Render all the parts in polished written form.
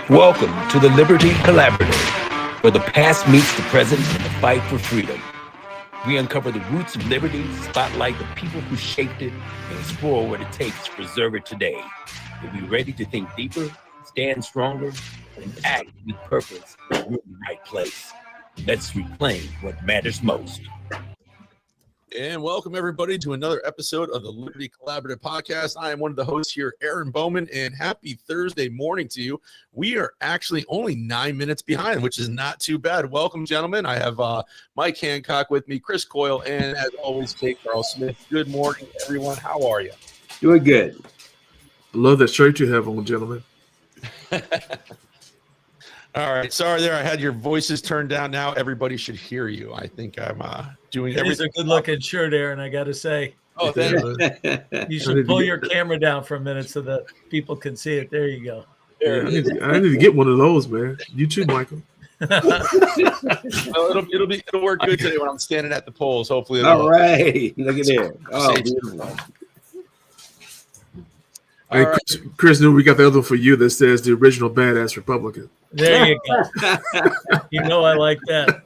Welcome to the Liberty Collaborative, where the past meets the present in the fight for freedom. We uncover the roots of liberty, spotlight the people who shaped it, and explore what it takes to preserve it today. We'll be ready to think deeper, stand stronger, and act with purpose. We're in the right place. Let's reclaim what matters most. And welcome, everybody, to another episode of the Liberty Collaborative Podcast. I am one of the hosts here, Aaron Bowman, and happy Thursday morning to you. We are actually only 9 minutes behind, which is not too bad. Welcome, gentlemen. I have Mike Hancock with me, Chris Coyle, and as always, Jake Carl Smith. Good morning, everyone. How are you? Doing good. I love that shirt you have on, gentlemen. All right. Sorry there. I had your voices turned down. Now everybody should hear you. I think I'm doing everything. It's a good-looking shirt, Aaron, I got to say. Oh, thank you. You should pull your camera down for a minute so that people can see it. There you go. Yeah, I need to get one of those, man. You too, Michael. Well, it'll work good today when I'm standing at the polls. Hopefully. All right. Look at there. Oh, beautiful. Hey, Chris, we got the other one for you that says the original badass Republican. There you go. You know I like that.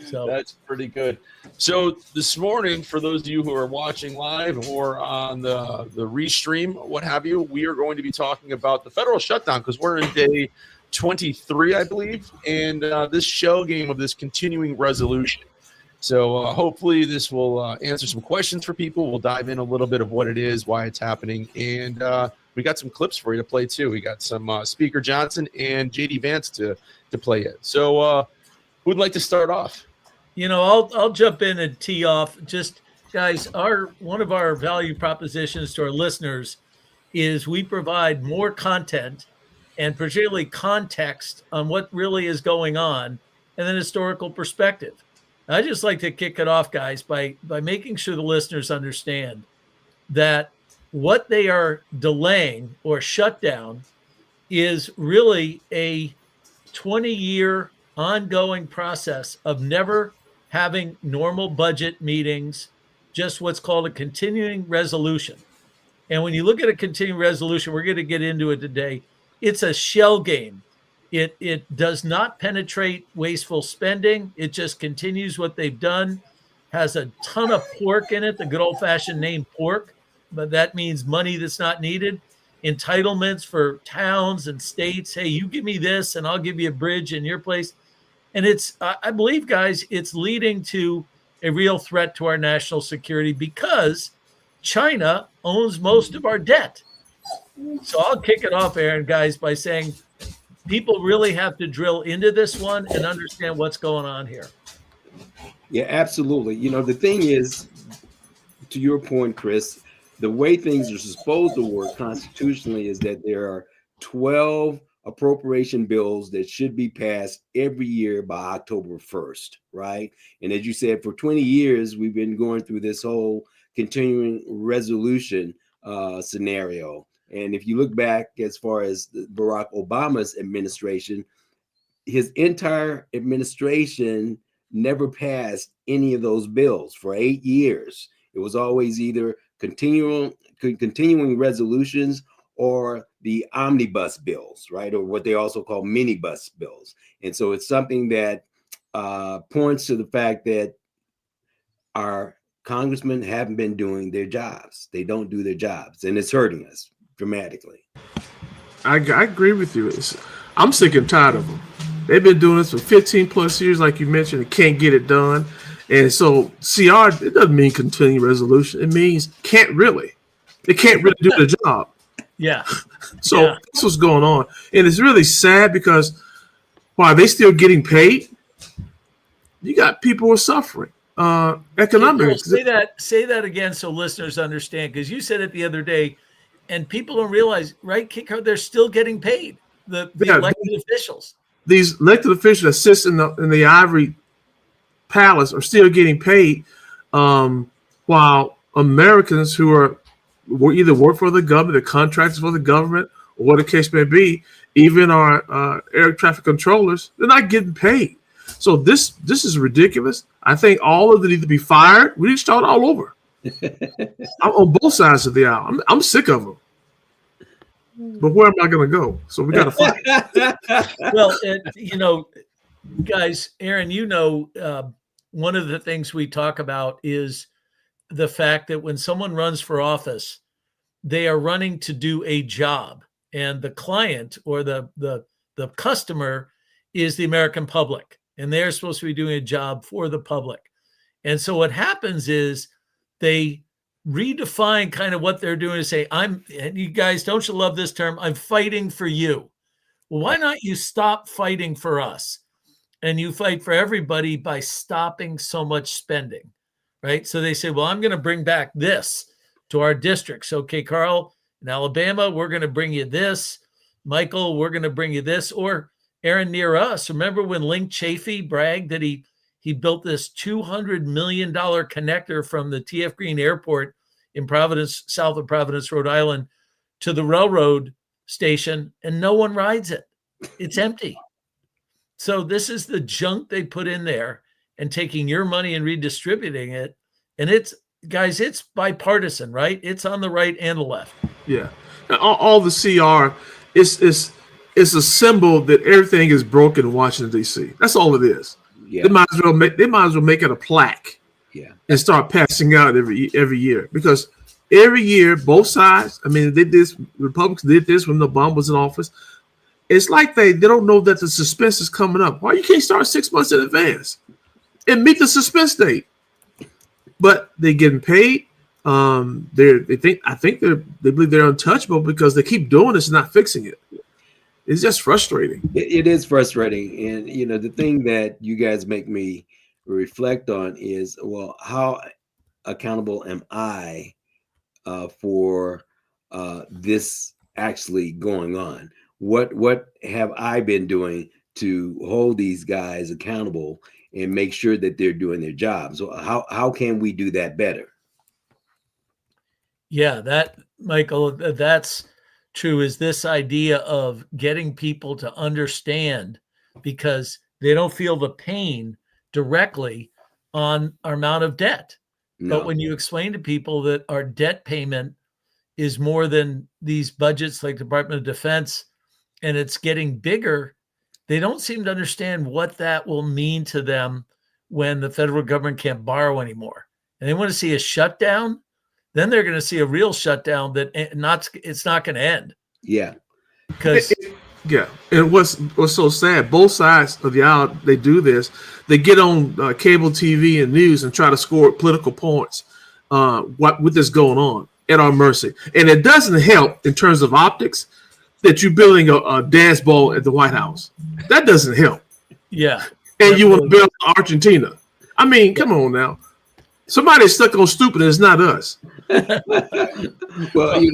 So that's pretty good. So this morning, for those of you who are watching live or on the restream, what have you, we are going to be talking about the federal shutdown because we're in day 23, I believe, and this shell game of this continuing resolution. So hopefully this will answer some questions for people. We'll dive in a little bit of what it is, why it's happening, and we got some clips for you to play too. We got some Speaker Johnson and JD Vance to play it. So who'd like to start off? You know, I'll jump in and tee off. Just guys, one of our value propositions to our listeners is we provide more content and particularly context on what really is going on and then historical perspective. I just like to kick it off, guys, by making sure the listeners understand that what they are delaying or shut down is really a 20-year ongoing process of never having normal budget meetings, just what's called a continuing resolution. And when you look at a continuing resolution, we're going to get into it today, it's a shell game. It does not penetrate wasteful spending. It just continues what they've done, has a ton of pork in it, the good old-fashioned name pork, but that means money that's not needed. Entitlements for towns and states. Hey, you give me this and I'll give you a bridge in your place. And it's, I believe, guys, it's leading to a real threat to our national security because China owns most of our debt. So I'll kick it off, Aaron, guys, by saying people really have to drill into this one and understand what's going on here. Yeah, absolutely. You know, the thing is, to your point, Chris, the way things are supposed to work constitutionally is that there are 12 appropriation bills that should be passed every year by October 1st, right? And as you said, for 20 years, we've been going through this whole continuing resolution scenario. And if you look back as far as Barack Obama's administration, his entire administration never passed any of those bills for 8 years. It was always either continuing resolutions or the omnibus bills, right? Or what they also call minibus bills. And so it's something that points to the fact that our congressmen haven't been doing their jobs. They don't do their jobs, and it's hurting us dramatically. I agree with you. I'm sick and tired of them. They've been doing this for 15 plus years, like you mentioned, and can't get it done. And so CR, it doesn't mean continuing resolution. It means can't really. They can't really do the job. Yeah. So that's what's going on. And it's really sad because while they still getting paid, you got people who are suffering economically. Say that again so listeners understand, because you said it the other day, and people don't realize, right, they're still getting paid, the elected officials. These elected officials that sit in the ivory palace are still getting paid, while Americans who are either work for the government, the contractors for the government, or what the case may be, even our air traffic controllers, they're not getting paid. So this is ridiculous. I think all of them need to be fired. We need to start all over. I'm on both sides of the aisle. I'm sick of them. But where am I going to go? So we got to fight. Well, guys, Aaron, one of the things we talk about is the fact that when someone runs for office, they are running to do a job, and the client or the customer is the American public, and they're supposed to be doing a job for the public. And so what happens is they redefine kind of what they're doing to say, and you guys, don't you love this term? I'm fighting for you. Well, why not you stop fighting for us? And you fight for everybody by stopping so much spending, right? So they say, well, I'm going to bring back this to our districts. Okay, Carl, in Alabama, we're going to bring you this. Michael, we're going to bring you this. Or Aaron, near us, remember when Link Chafee bragged that he built this $200 million connector from the TF Green Airport in Providence, south of Providence, Rhode Island, to the railroad station, and no one rides it. It's empty. So this is the junk they put in there and taking your money and redistributing it. And it's bipartisan, right? It's on the right and the left. Yeah. All the CR is a symbol that everything is broken in Washington, D.C. That's all it is. Yeah. They might as well make it a plaque. Yeah. And start passing out every year, because every year both sides. I mean, they did this. Republicans did this when Obama was in office. It's like they don't know that the suspense is coming up. Why you can't start 6 months in advance and meet the suspense date? But they're getting paid. They believe they're untouchable because they keep doing this and not fixing it. It's just frustrating. It is frustrating, and the thing that you guys make me reflect on is, well, how accountable am I for this actually going on? What have I been doing to hold these guys accountable and make sure that they're doing their job? So how can we do that better? Yeah, Michael, that's true. Is this idea of getting people to understand, because they don't feel the pain directly on our amount of debt. No. But when you explain to people that our debt payment is more than these budgets like Department of Defense, and it's getting bigger, they don't seem to understand what that will mean to them when the federal government can't borrow anymore. And they want to see a shutdown, then they're going to see a real shutdown that it's not going to end. Yeah. Because and what's so sad, both sides of the aisle, they do this. They get on cable TV and news and try to score political points with this going on at our mercy. And it doesn't help in terms of optics that you're building a dance ball at the White House. That doesn't help. Yeah. And you want to build Argentina. I mean, come on now. Somebody's stuck on stupid, and it's not us. Well, he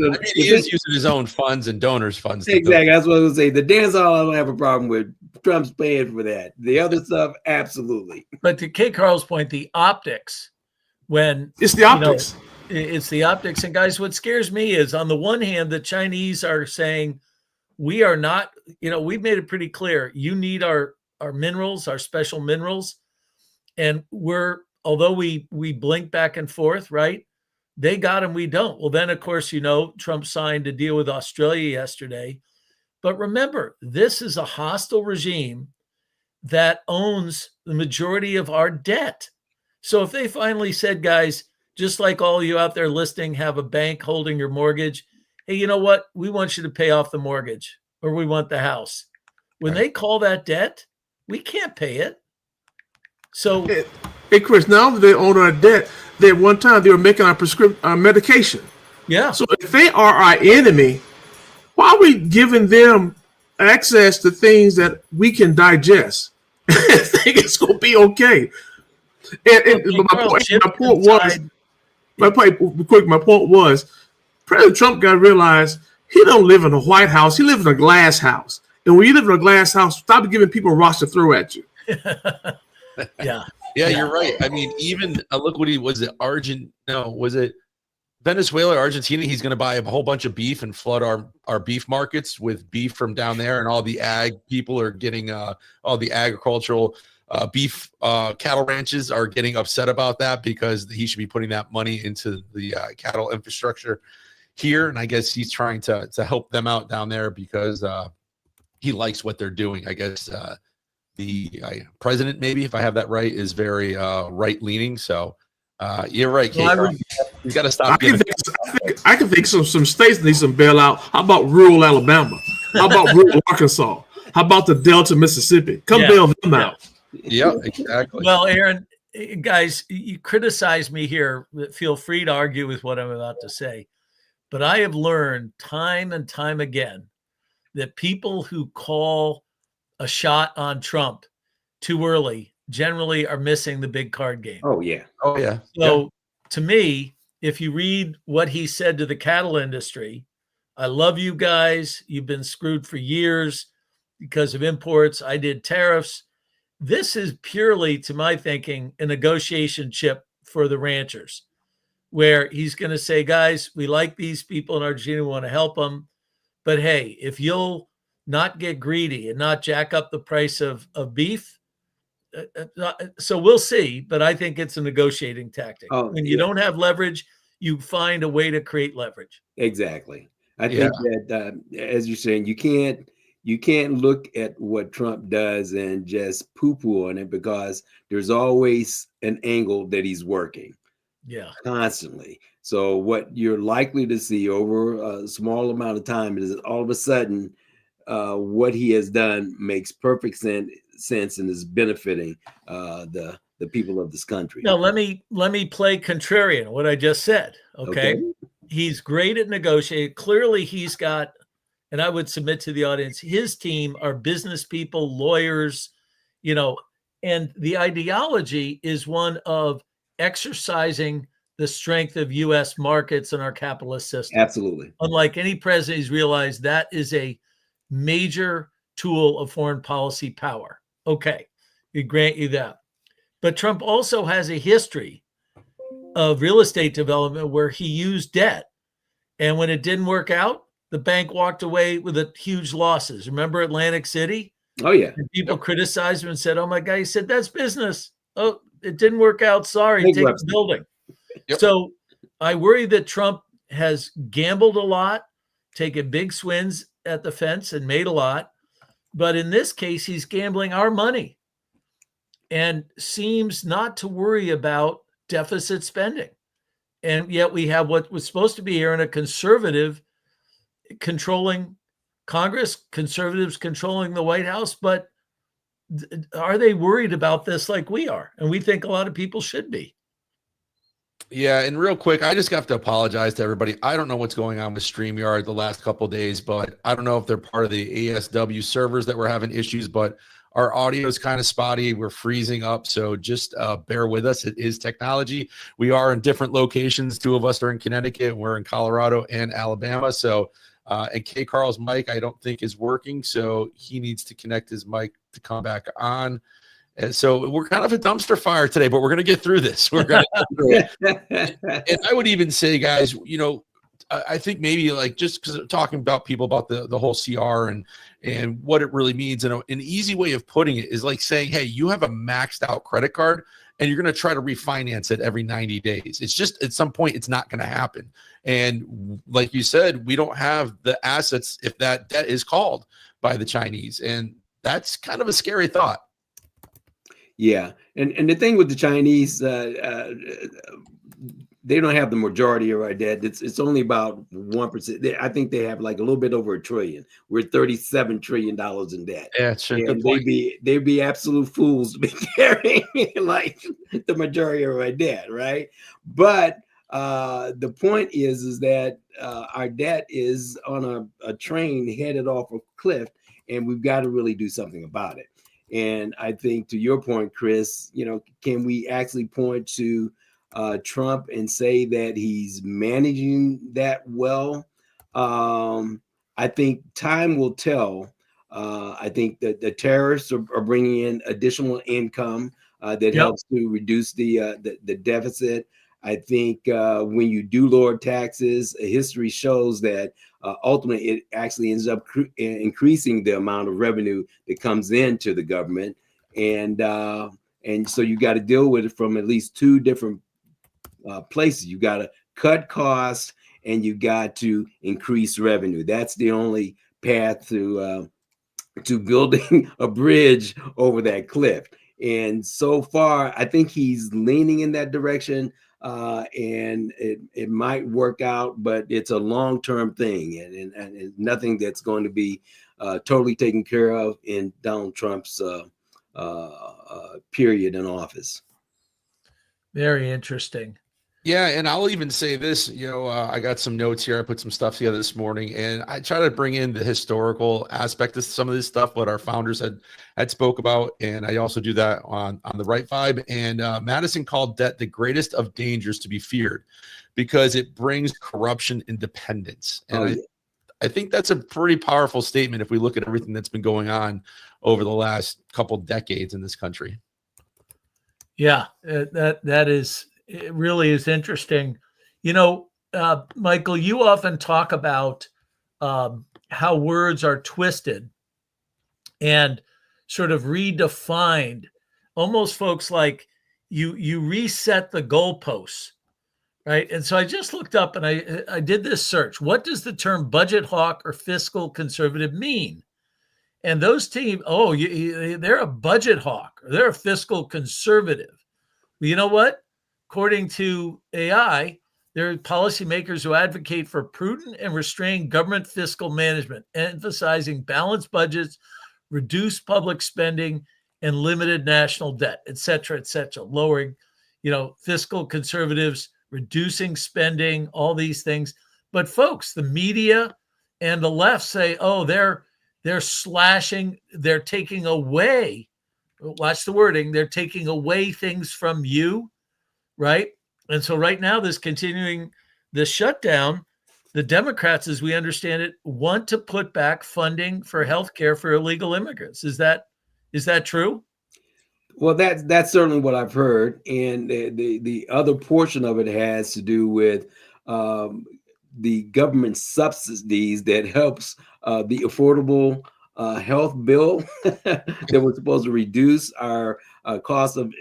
is using his own funds and donors' funds. Exactly. That's what I was going to say. The dance hall, I don't have a problem with. Trump's paying for that. The other stuff, absolutely. But to K. Carl's point, the optics, when it's the optics. It's the optics. And guys, what scares me is, on the one hand, the Chinese are saying, we are not, we've made it pretty clear. You need our minerals, our special minerals. And although we blink back and forth, right? They got them, we don't. Well, then, of course, Trump signed a deal with Australia yesterday. But remember, this is a hostile regime that owns the majority of our debt. So if they finally said, guys, just like all you out there listening have a bank holding your mortgage, hey, you know what? We want you to pay off the mortgage, or we want the house. When they call that debt, we can't pay it. So, hey, Chris, now that they own our debt, at one time they were making our medication. Yeah. So if they are our enemy, why are we giving them access to things that we can digest? I think it's going to be okay. My point was, President Trump got to realize he don't live in a White House. He lives in a glass house. And when you live in a glass house, stop giving people rocks to throw at you. Yeah. Yeah, you're right. I mean, even look what was it Venezuela or Argentina? He's going to buy a whole bunch of beef and flood our beef markets with beef from down there, and all the ag people are getting all the agricultural beef cattle ranches are getting upset about that because he should be putting that money into the cattle infrastructure. here, and I guess he's trying to help them out down there because he likes what they're doing. I guess the president, maybe if I have that right, is very right leaning. So you're right, Kate. Well, You got to stop. I can think some states need some bailout. How about rural Alabama? How about rural Arkansas? How about the Delta, Mississippi? Come bail them out. Yeah, exactly. Well, Aaron, guys, you criticize me here. Feel free to argue with what I'm about to say. But I have learned time and time again that people who call a shot on Trump too early generally are missing the big card game. Oh, yeah. Oh, yeah. So to me, if you read what he said to the cattle industry, I love you guys. You've been screwed for years because of imports. I did tariffs. This is purely, to my thinking, a negotiation chip for the ranchers, where he's going to say, guys, we like these people in Argentina, we want to help them. But hey, if you'll not get greedy and not jack up the price of beef, so we'll see. But I think it's a negotiating tactic. When you don't have leverage, you find a way to create leverage. Exactly. I think that, as you're saying, you can't look at what Trump does and just poo-poo on it, because there's always an angle that he's working. Yeah. Constantly. So what you're likely to see over a small amount of time is all of a sudden what he has done makes perfect sense and is benefiting the people of this country. Now let me play contrarian what I just said. Okay. He's great at negotiating. Clearly he's got, and I would submit to the audience, his team are business people, lawyers, and the ideology is one of exercising the strength of U.S. markets and our capitalist system. Absolutely. Unlike any president, he's realized that is a major tool of foreign policy power. Okay, we grant you that. But Trump also has a history of real estate development where he used debt. And when it didn't work out, the bank walked away with huge losses. Remember Atlantic City? Oh, yeah. And people criticized him and said, oh, my God. He said, that's business. Oh, it didn't work out. Sorry, take the building. Yep. So I worry that Trump has gambled a lot, taken big swings at the fence and made a lot. But in this case, he's gambling our money and seems not to worry about deficit spending. And yet we have what was supposed to be here in a conservative controlling Congress, conservatives controlling the White House. But are they worried about this like we are? And we think a lot of people should be. Yeah, and real quick, I just have to apologize to everybody. I don't know what's going on with StreamYard the last couple of days, but I don't know if they're part of the ASW servers that we're having issues, but our audio is kind of spotty. We're freezing up, so just bear with us. It is technology. We are in different locations. Two of us are in Connecticut. We're in Colorado and Alabama. So, and K. Carl's mic, I don't think is working, so he needs to connect his mic to come back on. And so we're kind of a dumpster fire today, but we're going to get through this. We're going to get through it. And I would even say, guys, I think maybe like just because talking about people about the whole CR and what it really means. And an easy way of putting it is like saying, hey, you have a maxed out credit card and you're going to try to refinance it every 90 days. It's just at some point, it's not going to happen. And like you said, we don't have the assets if that debt is called by the Chinese. And that's kind of a scary thought. Yeah, and the thing with the Chinese, they don't have the majority of our debt. It's only about 1%. I think they have like a little bit over $1 trillion. We're $37 trillion in debt. Yeah, sure. And they'd be absolute fools to be carrying like the majority of our debt, right? But the point is that our debt is on a train headed off a cliff, and we've got to really do something about it. And I think to your point, Chris, can we actually point to Trump and say that he's managing that well? I think time will tell. I think that the tariffs are bringing in additional income that helps to reduce the deficit. I think when you do lower taxes, history shows that ultimately it actually ends up increasing the amount of revenue that comes into the government. And so you got to deal with it from at least two different places. You got to cut costs and you got to increase revenue. That's the only path to building a bridge over that cliff. And so far, I think he's leaning in that direction, and it might work out, but it's a long-term thing, and nothing that's going to be totally taken care of in Donald Trump's period in office. Very interesting. Yeah, and I'll even say this, I got some notes here. I put some stuff together this morning, and I try to bring in the historical aspect of some of this stuff, what our founders had spoke about, and I also do that on the right vibe. And Madison called debt the greatest of dangers to be feared because it brings corruption and dependence. And I think that's a pretty powerful statement if we look at everything that's been going on over the last couple decades in this country. Yeah, that is. It really is interesting. Michael, you often talk about how words are twisted and sort of redefined. Almost, folks, like you reset the goalposts, right? And so I just looked up and I did this search. What does the term budget hawk or fiscal conservative mean? And those teams, they're a budget hawk or they're a fiscal conservative. Well, you know what? According to AI, there are policymakers who advocate for prudent and restrained government fiscal management, emphasizing balanced budgets, reduced public spending, and limited national debt, et cetera, lowering, fiscal conservatives, reducing spending, all these things. But folks, the media and the left say, they're slashing, they're taking away, watch the wording, they're taking away things from you. Right. And so right now, this shutdown, the Democrats, as we understand it, want to put back funding for healthcare for illegal immigrants. Is that true? Well, that's certainly what I've heard. And the other portion of it has to do with the government subsidies that helps the affordable health bill that was supposed to reduce our cost of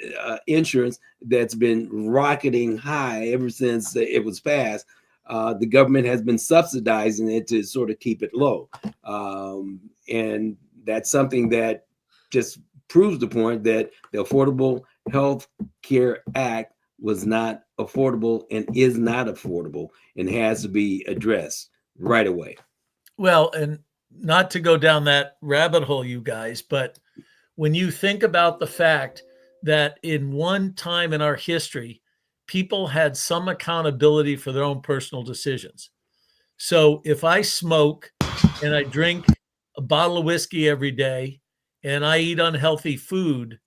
insurance that's been rocketing high ever since it was passed. The government has been subsidizing it to sort of keep it low. And that's something that just proves the point that the Affordable Health Care Act was not affordable and is not affordable and has to be addressed right away. Well, and not to go down that rabbit hole, you guys, but when you think about the fact that in one time in our history, people had some accountability for their own personal decisions. So if I smoke and I drink a bottle of whiskey every day and I eat unhealthy food,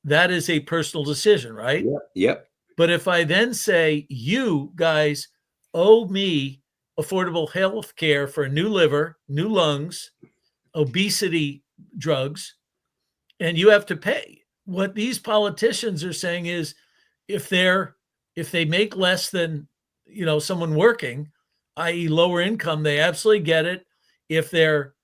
that is a personal decision, right? Yep. But if I then say, you guys owe me affordable health care for a new liver, new lungs, obesity drugs, and you have to pay. What these politicians are saying is if they make less than, someone working, i.e. lower income, they absolutely get it. If they're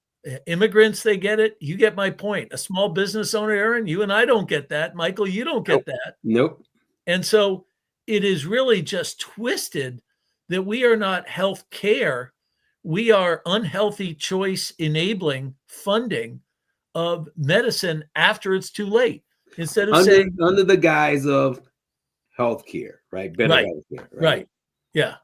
immigrants, they get it. You get my point. A small business owner, Aaron, you and I don't get that. Michael, you don't get that. Nope. And so it is really just twisted that we are not health care. We are unhealthy choice enabling funding of medicine after it's too late. Instead of saying under the guise of healthcare, right? Better healthcare, right? Yeah,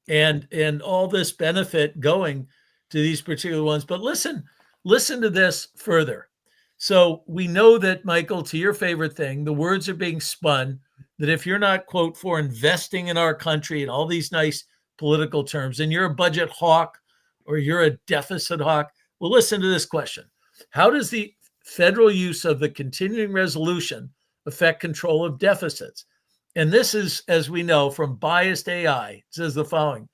and all this benefit going to these particular ones. But listen to this further. So we know that, Michael, to your favorite thing, the words are being spun that if you're not, quote, for investing in our country and all these nice political terms, and you're a budget hawk or you're a deficit hawk. Well, listen to this question. How does the federal use of the continuing resolution affect control of deficits? And this is, as we know, from biased AI. It says the following.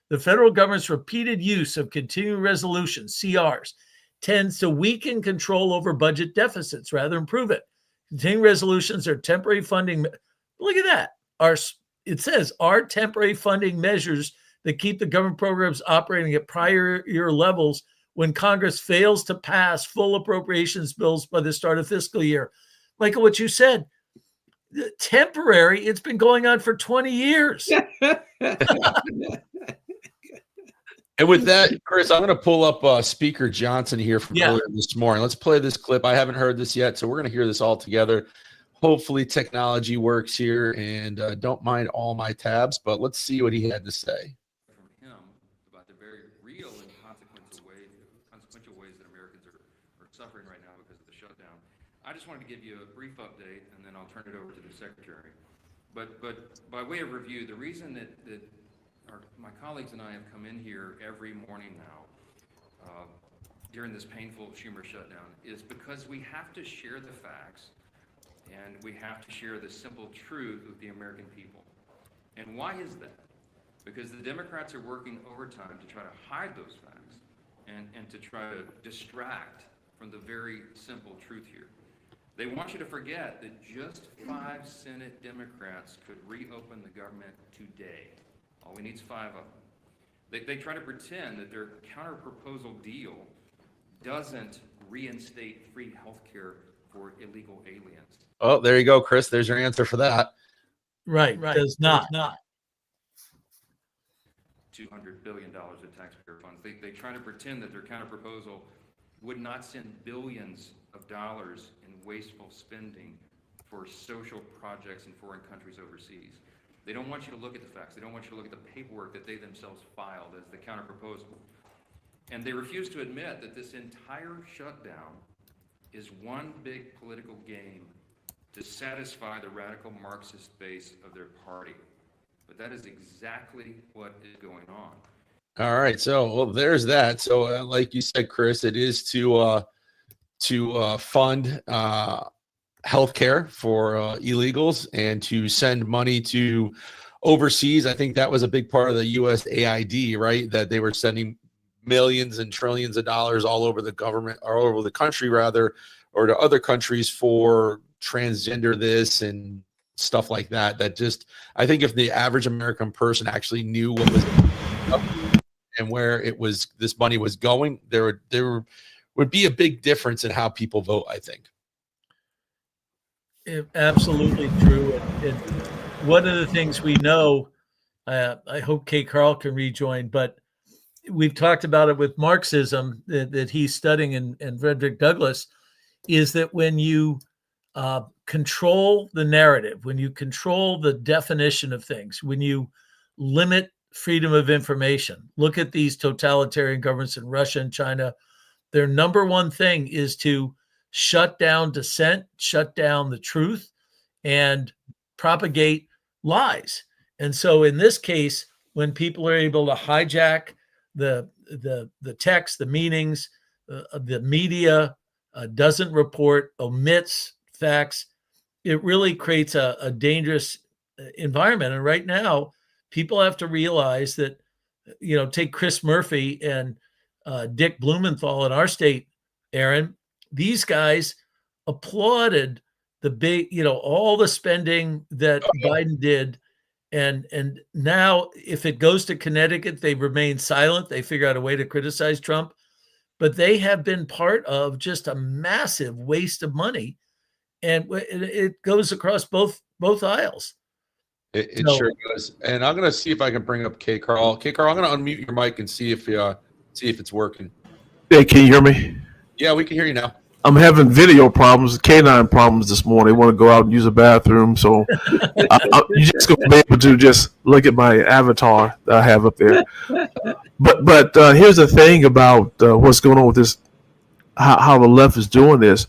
The federal government's repeated use of continuing resolutions, CRs, tends to weaken control over budget deficits rather than improve it. Continuing resolutions are temporary funding. Look at that. It says are temporary funding measures that keep the government programs operating at prior year levels when Congress fails to pass full appropriations bills by the start of fiscal year. Michael, what you said, temporary, it's been going on for 20 years. And with that, Chris, I'm going to pull up Speaker Johnson here from Yeah. earlier this morning. Let's play this clip. I haven't heard this yet, so we're going to hear this all together. Hopefully technology works here, and don't mind all my tabs, but let's see what he had to say. From him about the very real and consequential ways that Americans are suffering right now because of the shutdown. I just wanted to give you a brief update, and then I'll turn it over to the Secretary. But by way of review, the reason that my colleagues and I have come in here every morning now during this painful Schumer shutdown is because we have to share the facts and we have to share the simple truth with the American people. And why is that? Because the Democrats are working overtime to try to hide those facts and to try to distract from the very simple truth here. They want you to forget that just 5 Senate Democrats could reopen the government today. All we need is 5 of them. They try to pretend that their counter-proposal deal doesn't reinstate free health care for illegal aliens. Oh, there you go, Chris. There's your answer for that. Right. Does not. $200 billion of taxpayer funds. They try to pretend that their counter-proposal would not send billions of dollars in wasteful spending for social projects in foreign countries overseas. They don't want you to look at the facts. They don't want you to look at the paperwork that they themselves filed as the counter-proposal. And they refuse to admit that this entire shutdown is one big political game to satisfy the radical Marxist base of their party. But that is exactly what is going on. All right, so there's that. So, like you said, Chris, it is to fund healthcare for illegals and to send money to overseas. I think that was a big part of the USAID, right? That they were sending millions and trillions of dollars all over the government, or all over the country, rather, or to other countries for transgender this and stuff like that. That just, I think if the average American person actually knew what was up and where it was, this money was going, there would be a big difference in how people vote, I think. Absolutely true. And one of the things we know, I hope Kay Carl can rejoin, but we've talked about it with Marxism that he's studying in Frederick Douglass, is that when you control the narrative, when you control the definition of things, when you limit freedom of information, look at these totalitarian governments in Russia and China, their number one thing is to shut down dissent, shut down the truth, and propagate lies. And so in this case, when people are able to hijack the text, the meanings, the media doesn't report, omits facts, it really creates a dangerous environment. And right now, people have to realize that, take Chris Murphy and Dick Blumenthal in our state, Aaron, these guys applauded the big, all the spending that Biden did. And now if it goes to Connecticut, they remain silent. They figure out a way to criticize Trump, but they have been part of just a massive waste of money. And it goes across both aisles. It sure does. And I'm going to see if I can bring up Kay Carl. Kay Carl, I'm going to unmute your mic and see if it's working. Hey, can you hear me? Yeah, we can hear you now. I'm having video problems, canine problems this morning. I want to go out and use a bathroom, so you're just going to be able to just look at my avatar that I have up there. But here's the thing about what's going on with this, how the left is doing this.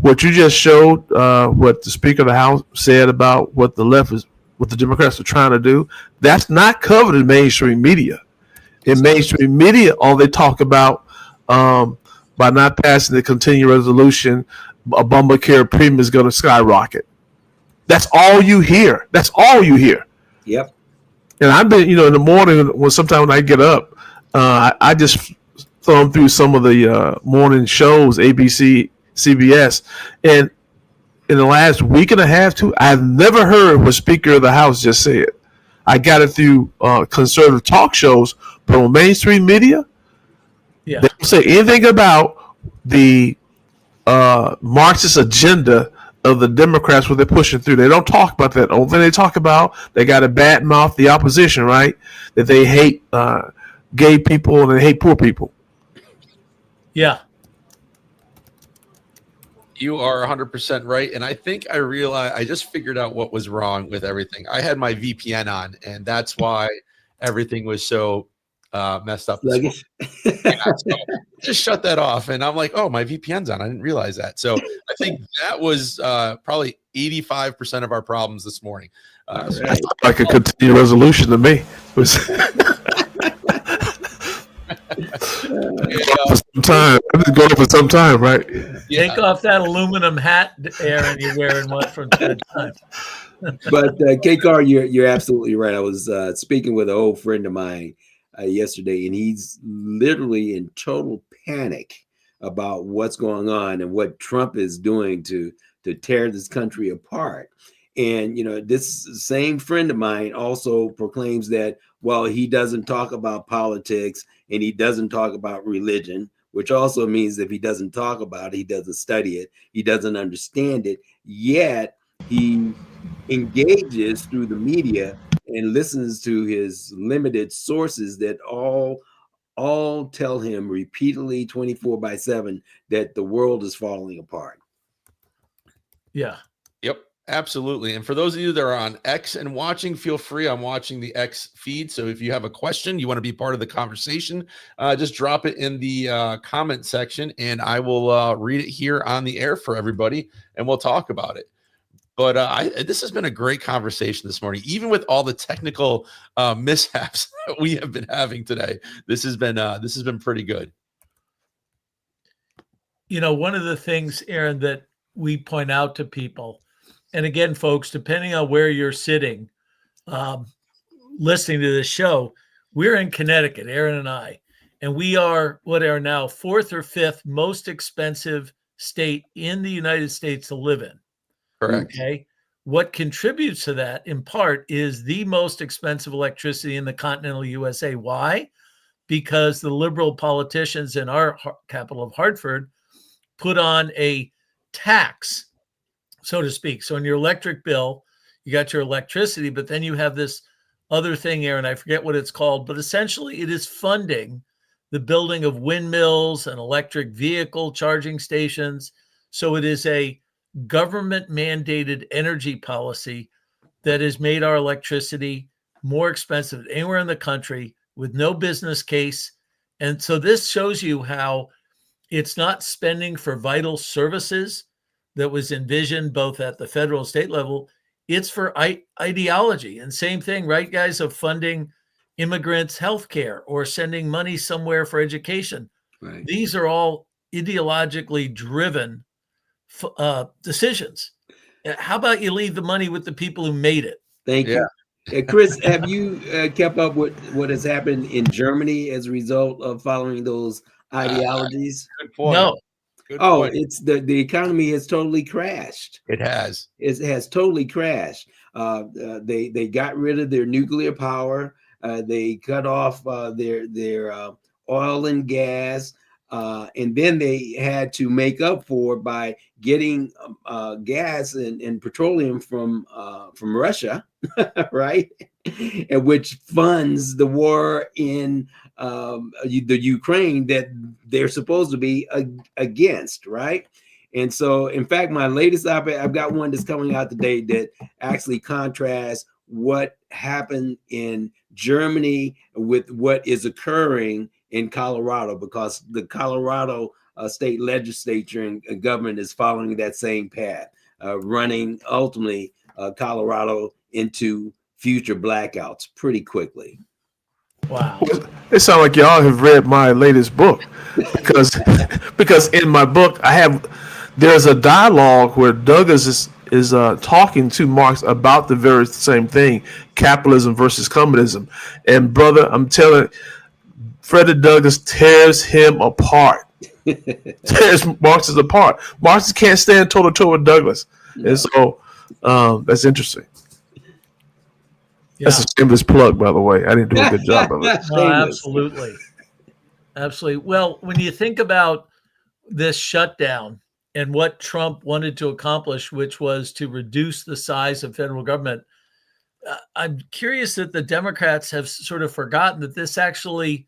What you just showed, what the Speaker of the House said about what the left is, what the Democrats are trying to do, that's not covered in mainstream media. In mainstream media, all they talk about by not passing the continuing resolution, Obamacare premium is going to skyrocket. That's all you hear. That's all you hear. Yep. And I've been, in the morning, sometimes when I get up, I just thumb through some of the morning shows, ABC, CBS, and in the last week and a half, I've never heard what Speaker of the House just said. I got it through conservative talk shows, but on mainstream media, they don't say anything about the Marxist agenda of the Democrats, what they're pushing through. They don't talk about that. The only thing they talk about, they got to badmouth the opposition, right? That they hate gay people and they hate poor people. Yeah. You are 100% right. And I think I just figured out what was wrong with everything. I had my VPN on, and that's why everything was so messed up this morning. So just shut that off. And I'm like, oh, my VPN's on. I didn't realize that. So I think that was probably 85% of our problems this morning. So Right. Like a continued resolution to me. For some time. I'm just going for some time, right? yeah. Take off that aluminum hat, Aaron, you're wearing one from time to time. But K-Car, you're absolutely right. I was speaking with an old friend of mine yesterday, and he's literally in total panic about what's going on and what Trump is doing to tear this country apart. And this same friend of mine also proclaims that, well, he doesn't talk about politics and he doesn't talk about religion, which also means if he doesn't talk about it, he doesn't study it, he doesn't understand it, yet he engages through the media and listens to his limited sources that all tell him repeatedly 24/7 that the world is falling apart. Yeah. Yep, absolutely. And for those of you that are on X and watching, feel free. I'm watching the X feed. So if you have a question, you want to be part of the conversation, just drop it in the comment section and I will read it here on the air for everybody and we'll talk about it. But this has been a great conversation this morning, even with all the technical mishaps that we have been having today. This has been pretty good. One of the things, Aaron, that we point out to people, and again, folks, depending on where you're sitting, listening to this show, we're in Connecticut, Aaron and I, and we are what are now fourth or fifth most expensive state in the United States to live in. Correct. Okay. What contributes to that in part is the most expensive electricity in the continental USA. Why? Because the liberal politicians in our capital of Hartford put on a tax, so to speak. So in your electric bill, you got your electricity, but then you have this other thing, Aaron, I forget what it's called, but essentially it is funding the building of windmills and electric vehicle charging stations. So it is a government mandated energy policy that has made our electricity more expensive than anywhere in the country with no business case. And so this shows you how it's not spending for vital services that was envisioned both at the federal and state level. It's for ideology. And same thing, right, guys, of funding immigrants' health care or sending money somewhere for education. Right. These are all ideologically driven decisions. How about you leave the money with the people who made it? Thank you. Chris, have you kept up with what has happened in Germany as a result of following those ideologies? Good point. No. Good Oh, point. it's the economy has totally crashed. It has. It has totally crashed. They got rid of their nuclear power. They cut off their oil and gas. And then they had to make up for by getting gas and petroleum from Russia, right? And which funds the war in the Ukraine that they're supposed to be against, right? And so, in fact, my latest op-ed, I've got one that's coming out today that actually contrasts what happened in Germany with what is occurring in Colorado, because the Colorado state legislature and government is following that same path, running ultimately Colorado into future blackouts pretty quickly. Wow. It sounds like y'all have read my latest book because in my book there's a dialogue where Douglas is talking to Marx about the very same thing, capitalism versus communism. And brother, I'm telling you, Frederick Douglass tears him apart. Tears Marxist apart. Marxists can't stand toe to toe with Douglas. No. And so that's interesting. Yeah. That's a shameless plug, by the way. I didn't do a good job of it. No, absolutely. Absolutely. Well, when you think about this shutdown and what Trump wanted to accomplish, which was to reduce the size of federal government, I'm curious that the Democrats have sort of forgotten that this actually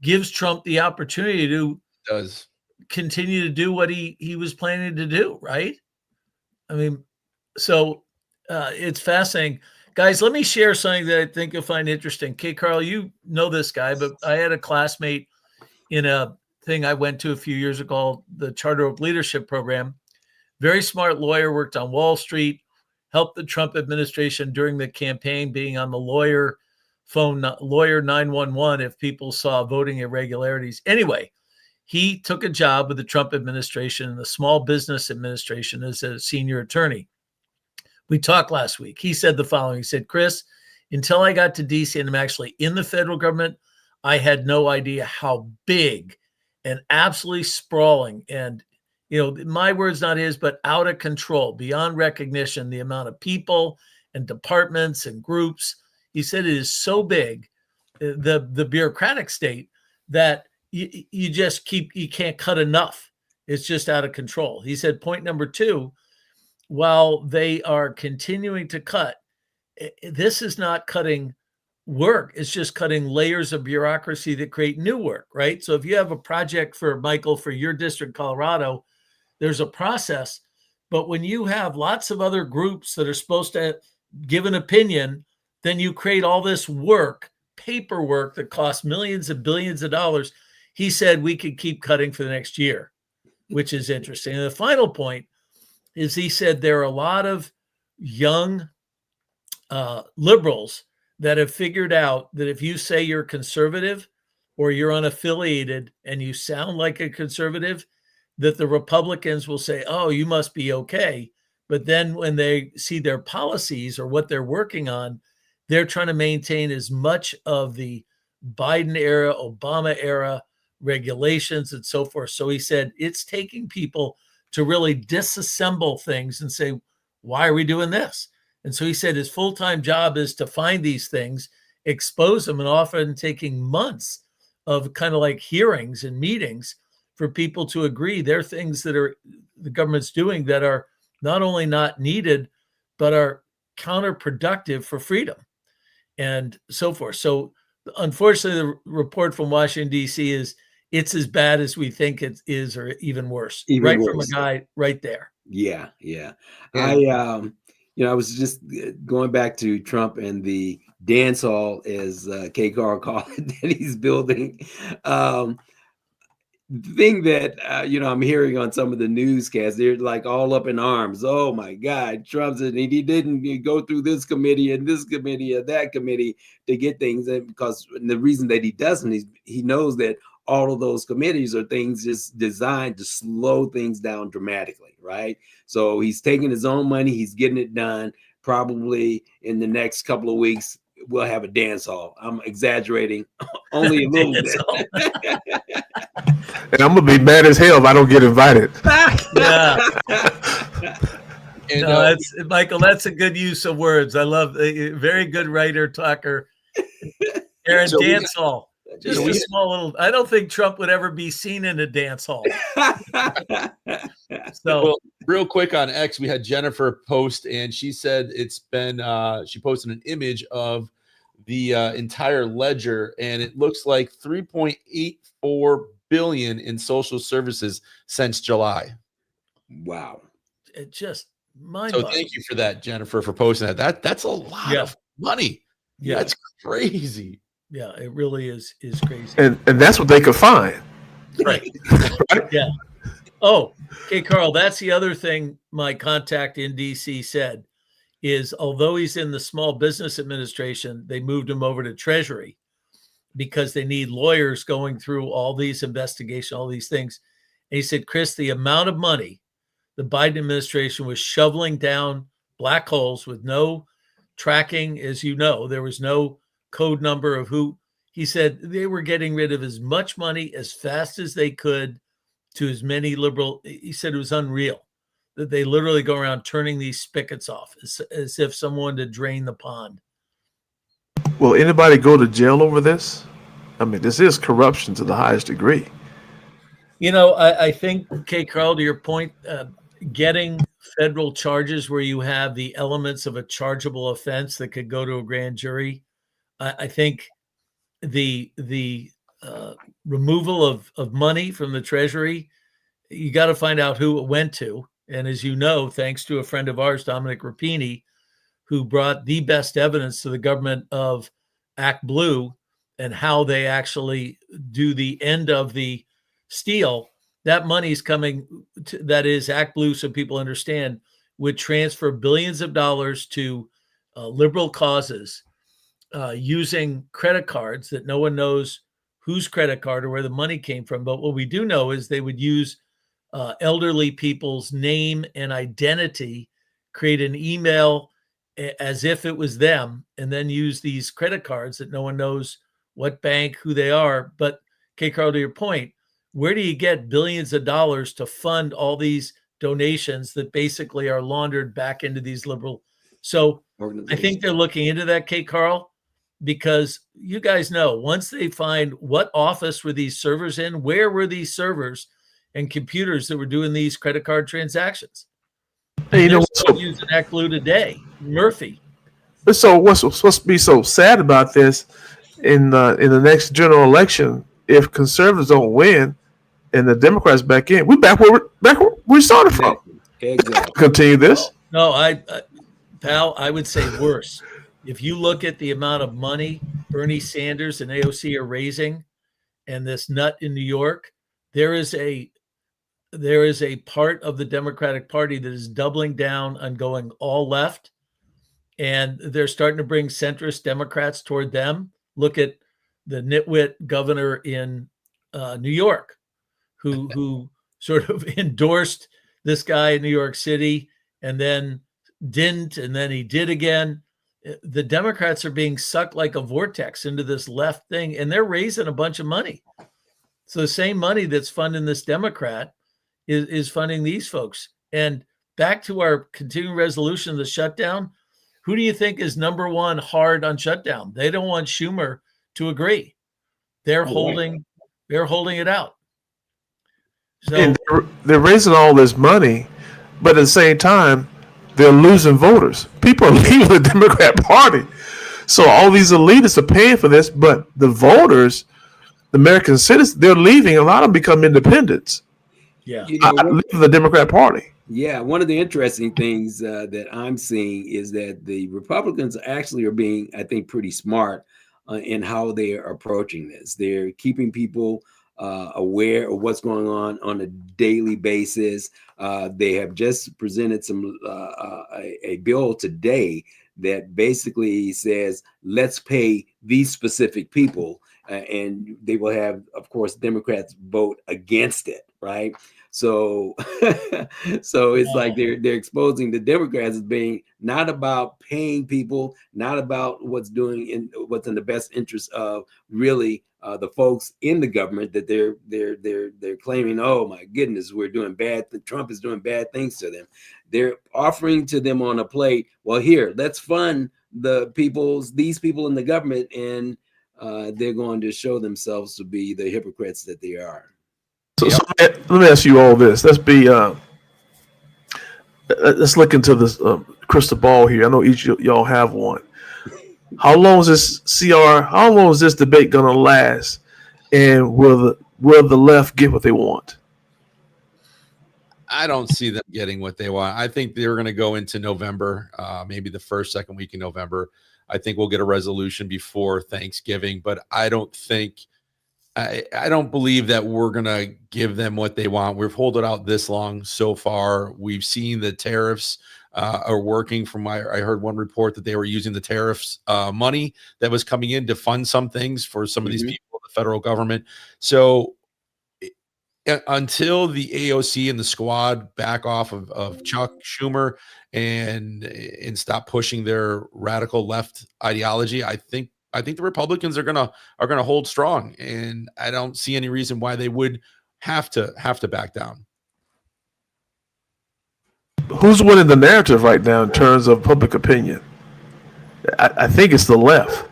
gives Trump the opportunity to Does. continue to do what he was planning to do, right? I mean, so it's fascinating. Guys, let me share something that I think you'll find interesting. Okay, Carl, you know this guy, but I had a classmate in a thing I went to a few years ago, the Charter Oak Leadership Program. Very smart lawyer, worked on Wall Street, helped the Trump administration during the campaign, being on the lawyer phone, lawyer 911, if people saw voting irregularities. Anyway, he took a job with the Trump administration and the Small Business Administration as a senior attorney. We talked last week. He said the following. He said, Chris, until I got to DC and I'm actually in the federal government, I had no idea how big and absolutely sprawling and, my words, not his, but out of control, beyond recognition, the amount of people and departments and groups. He said it is so big, the bureaucratic state, that you can't cut enough. It's just out of control. He said, point number two, while they are continuing to cut, this is not cutting work. It's just cutting layers of bureaucracy that create new work, right? So if you have a project for Michael, for your district, Colorado, there's a process. But when you have lots of other groups that are supposed to give an opinion, then you create all this work, paperwork that costs millions and billions of dollars. He said we could keep cutting for the next year, which is interesting. And the final point is he said there are a lot of young liberals that have figured out that if you say you're conservative or you're unaffiliated and you sound like a conservative, that the Republicans will say, oh, you must be okay. But then when they see their policies or what they're working on, they're trying to maintain as much of the Biden era, Obama era regulations and so forth. So he said it's taking people to really disassemble things and say, why are we doing this? And so he said his full-time job is to find these things, expose them, and often taking months of kind of like hearings and meetings for people to agree there are things that are the government's doing that are not only not needed, but are counterproductive for freedom and so forth. So unfortunately, the report from Washington, D.C. is it's as bad as we think it is, or even worse. Even worse. From a guy right there. Yeah. I was just going back to Trump and the dance hall, as K. Carl called it, that he's building. The thing that, I'm hearing on some of the newscasts, they're like all up in arms. Oh, my God, Trump's, and he didn't go through this committee and this committee or that committee to get things in, because the reason that he doesn't is he knows that all of those committees are things just designed to slow things down dramatically, right? So he's taking his own money, he's getting it done. Probably in the next couple of weeks, we'll have a dance hall. I'm exaggerating only a little bit. And I'm gonna be mad as hell if I don't get invited. Yeah. That's Michael. That's a good use of words. I love very good writer, talker. Aaron, so dance hall. Just a small little. I don't think Trump would ever be seen in a dance hall. So, real quick on X, we had Jennifer post, and she said it's been. She posted an image of the entire ledger, and it looks like $3.84 billion in social services since July. Wow! It just mind-boggling. So thank you for that, Jennifer, for posting that. That's a lot of money. Yeah, that's crazy. Yeah, it really is crazy. And that's what they could find. Right. Yeah. Oh, okay, Carl, that's the other thing my contact in DC said is although he's in the Small Business Administration, they moved him over to Treasury because they need lawyers going through all these investigations, all these things. And he said, Chris, the amount of money the Biden administration was shoveling down black holes with no tracking, as you know, there was no code number of who. He said they were getting rid of as much money as fast as they could to as many liberal. He said it was unreal that they literally go around turning these spigots off as if someone to drain the pond. Will anybody go to jail over this? I mean, this is corruption to the highest degree. I think, K. Carl, to your point, getting federal charges where you have the elements of a chargeable offense that could go to a grand jury, I think the removal of money from the Treasury, you got to find out who it went to. And as you know, thanks to a friend of ours, Dominic Rapini, who brought the best evidence to the government of Act Blue and how they actually do the end of the steal, that money is coming to, that is Act Blue, so people understand, would transfer billions of dollars to liberal causes using credit cards that no one knows whose credit card or where the money came from. But what we do know is they would use elderly people's name and identity, create an email as if it was them, and then use these credit cards that no one knows what bank, who they are. But, K. Carl, to your point, where do you get billions of dollars to fund all these donations that basically are laundered back into these liberal? So I think they're looking into that, K. Carl, because you guys know, once they find what office were these servers in, where were these servers and computers that were doing these credit card transactions? Hey, they're still using Act Blue today. Murphy. So what's supposed to be so sad about this in the next general election? If conservatives don't win and the Democrats back in, we're back where we started from. Exactly. Continue this. No, pal, I would say worse. If you look at the amount of money Bernie Sanders and AOC are raising, and this nut in New York, there is a part of the Democratic Party that is doubling down on going all left, and they're starting to bring centrist Democrats toward them. Look at the nitwit governor in New York, who sort of endorsed this guy in New York City and then didn't, and then he did again. The Democrats are being sucked like a vortex into this left thing, and they're raising a bunch of money. So the same money that's funding this Democrat is funding these folks. And back to our continuing resolution of the shutdown, who do you think is number one hard on shutdown? They don't want Schumer to agree. They're holding it out. So and they're raising all this money, but at the same time, they're losing voters. People are leaving the Democrat Party. So all these elitists are paying for this, but the voters, the American citizens, they're leaving. A lot of them become independents. Yeah, leaving the Democrat Party. Yeah, one of the interesting things that I'm seeing is that the Republicans actually are being, I think, pretty smart in how they are approaching this. They're keeping people aware of what's going on a daily basis. They have just presented a bill today that basically says, let's pay these specific people, and they will have, of course, Democrats vote against it, right? So, so it's like they're exposing the Democrats as being not about paying people, not about what's in the best interest of really the folks in the government that they're claiming, oh my goodness, we're doing bad. Trump is doing bad things to them. They're offering to them on a plate, well, here, let's fund these people in the government, and they're going to show themselves to be the hypocrites that they are. So let me ask you all this. Let's look into this crystal ball here. I know each of y'all have one. How long is this debate gonna last? And will the left get what they want? I don't see them getting what they want. I think they're going to go into November, maybe the second week in November. I think we'll get a resolution before Thanksgiving, but I don't believe that we're going to give them what they want. We've held it out this long so far. We've seen the tariffs are working. I heard one report that they were using the tariffs money that was coming in to fund some things for some of these people, the federal government. So until the AOC and the squad back off of Chuck Schumer and stop pushing their radical left ideology, I think the Republicans are gonna hold strong, and I don't see any reason why they would have to back down. Who's winning the narrative right now in terms of public opinion? I think it's the left.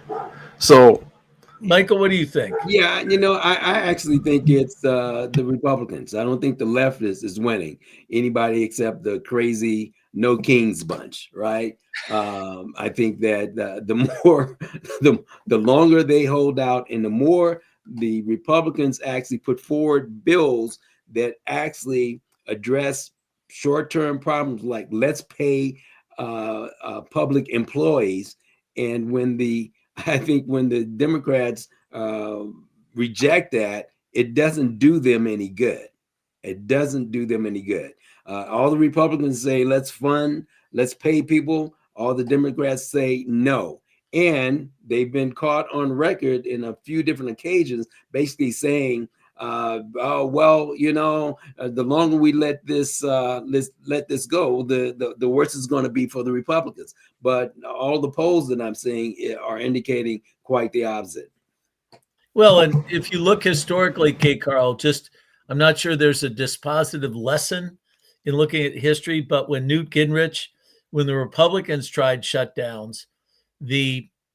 So, Michael, what do you think? Yeah, I actually think it's the Republicans. I don't think the left is winning anybody except the crazy no kings bunch, right? I think that the longer they hold out and the more the Republicans actually put forward bills that actually address short-term problems like let's pay public employees. And I think when the Democrats reject that, it doesn't do them any good. It doesn't do them any good. All the Republicans say, let's pay people. All the Democrats say no. And they've been caught on record in a few different occasions, basically saying, oh, well, the longer we let this go, the worse it's going to be for the Republicans. But all the polls that I'm seeing are indicating quite the opposite. Well, and if you look historically, K. Carl, I'm not sure there's a dispositive lesson in looking at history, but when Newt Gingrich, when the Republicans tried shutdowns,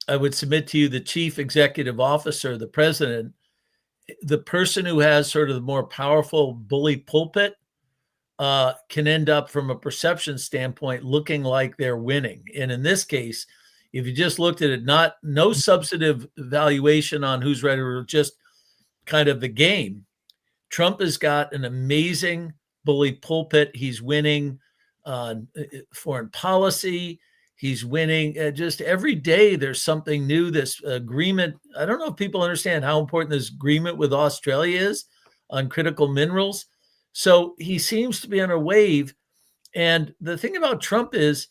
I would submit to you, the chief executive officer, the president, the person who has sort of the more powerful bully pulpit can end up from a perception standpoint looking like they're winning. And in this case, if you just looked at it, no substantive valuation on who's ready, or just kind of the game, Trump has got an amazing bully pulpit. He's winning foreign policy. He's winning just every day. There's something new. This agreement, I don't know if people understand how important this agreement with Australia is on critical minerals. So he seems to be on a wave. And the thing about Trump is,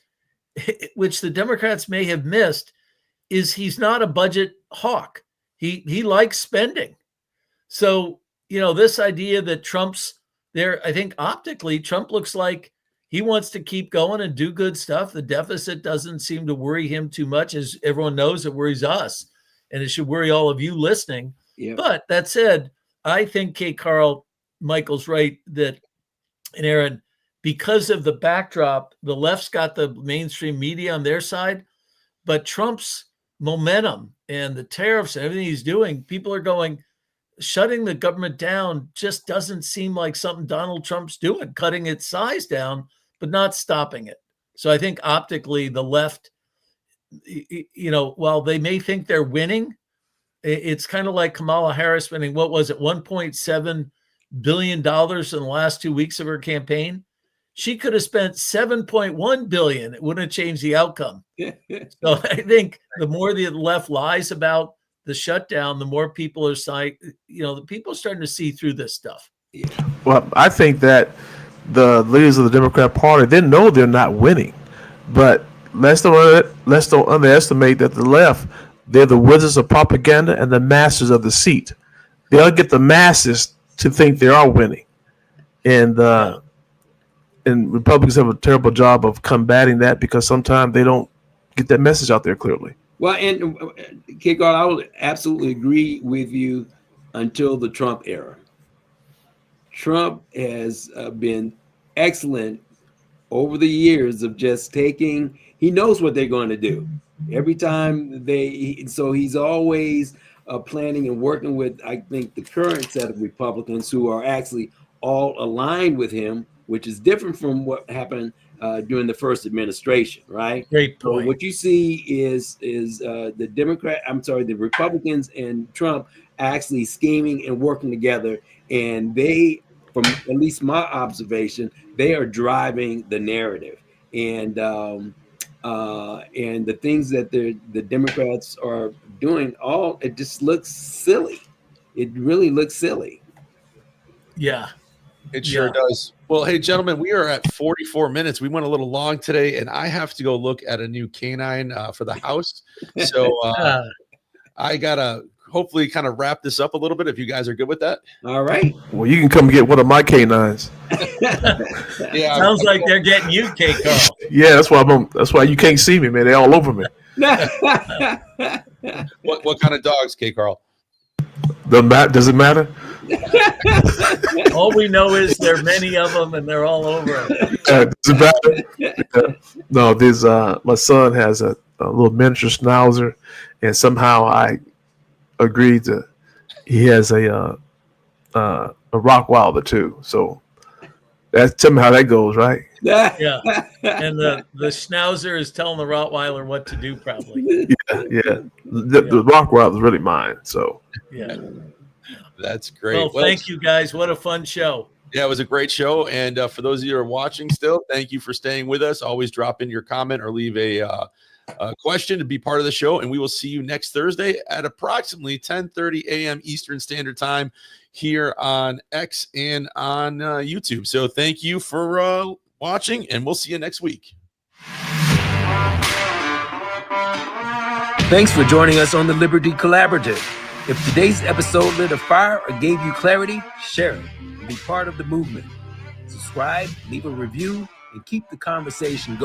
which the Democrats may have missed, is he's not a budget hawk. He likes spending. So, this idea that Trump's there, I think optically, Trump looks like he wants to keep going and do good stuff. The deficit doesn't seem to worry him too much. As everyone knows, it worries us, and it should worry all of you listening. Yeah. But that said, I think K. Carl, Michael's right that, and Aaron, because of the backdrop, the left's got the mainstream media on their side, but Trump's momentum and the tariffs and everything he's doing, people are going, shutting the government down just doesn't seem like something Donald Trump's doing, cutting its size down, but not stopping it. So I think optically the left, while they may think they're winning, it's kind of like Kamala Harris spending, what was it, $1.7 billion in the last 2 weeks of her campaign. She could have spent $7.1 billion. It wouldn't have changed the outcome. So I think the more the left lies about the shutdown, the more people are saying, the people are starting to see through this stuff. Well, I think that the leaders of the Democrat Party, they know they're not winning, but let's don't underestimate that the left, they're the wizards of propaganda and the masters of deceit. They'll get the masses to think they are winning, and Republicans have a terrible job of combating that because sometimes they don't get that message out there clearly. Well, and Kickoff, I would absolutely agree with you until the Trump era. Trump has been excellent over the years of just taking, he knows what they're going to do. Every time so he's always planning and working with, I think, the current set of Republicans who are actually all aligned with him, which is different from what happened during the first administration, right? Great point. So what you see is the Republicans and Trump actually scheming and working together, and they, from at least my observation, they are driving the narrative, and the things that the Democrats are doing, it just looks silly. It really looks silly. Yeah. It sure does. Well, hey, gentlemen, we are at 44 minutes. We went a little long today, and I have to go look at a new canine for the house. So I got to hopefully kind of wrap this up a little bit if you guys are good with that. All right. Well, you can come get one of my canines. Yeah. Sounds like they're getting you, K. Carl. Yeah, that's why you can't see me, man. They're all over me. What kind of dogs, K. Carl? Does it matter? All we know is there are many of them, and they're all over. Does it matter? No, my son has a little miniature schnauzer, and somehow I agreed to. He has a Rottweiler too, so tell me how that goes, right? Yeah, and the schnauzer is telling the Rottweiler what to do, probably. Yeah. The Rottweiler is really mine, so. Yeah. That's great. Well, thank you guys. What a fun show. Yeah, it was a great show. And for those of you who are watching still, thank you for staying with us. Always drop in your comment or leave a question to be part of the show. And we will see you next Thursday at approximately 10:30 a.m. Eastern Standard Time here on X and on YouTube. So thank you for watching, and we'll see you next week. Thanks for joining us on the Liberty Collaborative. If today's episode lit a fire or gave you clarity, share it and be part of the movement. Subscribe, leave a review, and keep the conversation going.